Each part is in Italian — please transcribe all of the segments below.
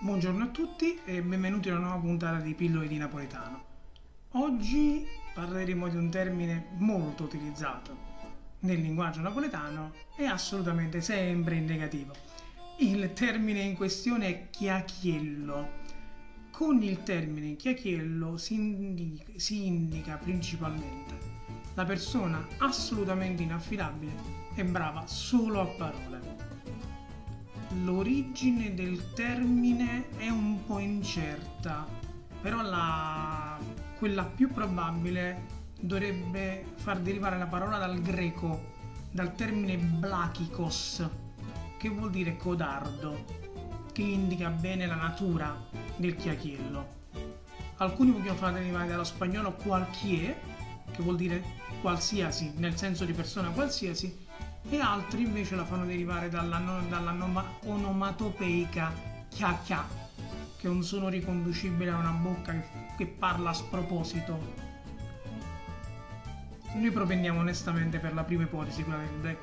Buongiorno a tutti e benvenuti a una nuova puntata di Pillole di Napoletano. Oggi parleremo di un termine molto utilizzato nel linguaggio napoletano e assolutamente sempre in negativo. Il termine in questione è chiacchiello. Con il termine chiacchiello si indica principalmente la persona assolutamente inaffidabile e brava solo a parole. L'origine del termine è un po' incerta, però quella più probabile dovrebbe far derivare la parola dal greco, dal termine blakikos, che vuol dire codardo, che indica bene la natura del chiacchiello. Alcuni vogliono far derivare dallo spagnolo cualquier, che vuol dire qualsiasi, nel senso di persona qualsiasi, e altri invece la fanno derivare dall'onomatopeica chia chia, che è un suono riconducibile a una bocca che parla a sproposito. Noi propendiamo onestamente per la prima ipotesi, quella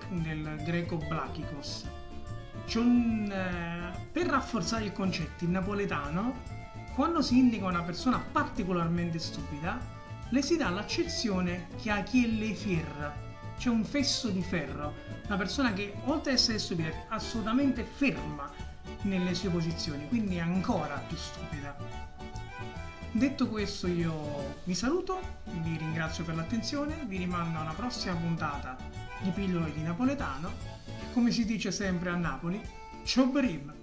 del greco blakikos. Per rafforzare il concetto in napoletano, quando si indica una persona particolarmente stupida, le si dà l'accezione chiachielle fierra. C'è un fesso di ferro, una persona che oltre ad essere stupida è assolutamente ferma nelle sue posizioni, quindi è ancora più stupida. Detto questo, io vi saluto, vi ringrazio per l'attenzione, vi rimando a una prossima puntata di Pillole di Napoletano e, come si dice sempre a Napoli, ciao Brim!